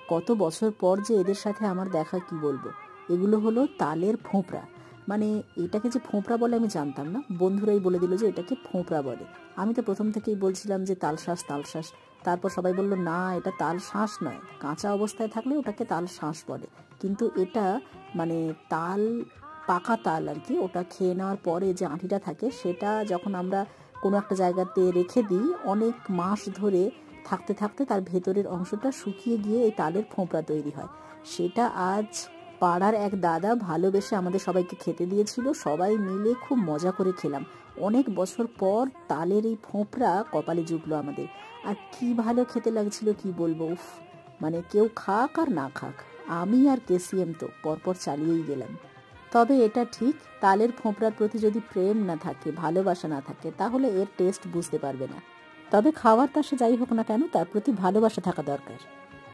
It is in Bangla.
কত বছর পর যে এদের সাথে আমার দেখা, কি বলবো। এগুলো হলো তালের ফোঁপড়া। মানে এটাকে যে ফোঁপড়া বলে আমি জানতাম না, বন্ধুরাই বলে দিল যে এটাকে ফোঁপড়া বলে। আমি তো প্রথম থেকেই বলছিলাম যে তালশাঁস তালশাঁস। তারপর সবাই বলল না, এটা তালশাঁস নয়, কাঁচা অবস্থায় থাকলে ওটাকে তালশাঁস বলে। কিন্তু এটা মানে তাল, পাকা তাল আর কি। ওটা খেয়ে নেওয়ার পরে যে আঁটিটা থাকে, সেটা যখন আমরা কোনো একটা জায়গাতে রেখে দিই অনেক মাস ধরে, থাকতে থাকতে তার ভেতরের অংশটা শুকিয়ে গিয়ে এই তালের ফোঁপড়া তৈরি হয়। সেটা আজ পাড়ার এক দাদা ভালোবেসে আমাদের সবাইকে খেতে দিয়েছিল। সবাই মিলে খুব মজা করে খেলাম। অনেক বছর পর তালের এই ফোঁপড়া কপালে জুটলো আমাদের। আর কি ভালো খেতে লাগছিল, কি বলবো। উফ, মানে কেউ খাক আর না খাক, আমি আর কেসিএম তো পরপর চালিয়েই গেলাম। তবে এটা ঠিক, তালের ফোঁপড়ার প্রতি যদি প্রেম না থাকে, ভালোবাসা না থাকে, তাহলে এর টেস্ট বুঝতে পারবে না। তবে খাওয়ার তা সে যাই হোক না কেন, তার প্রতি ভালোবাসা থাকা দরকার।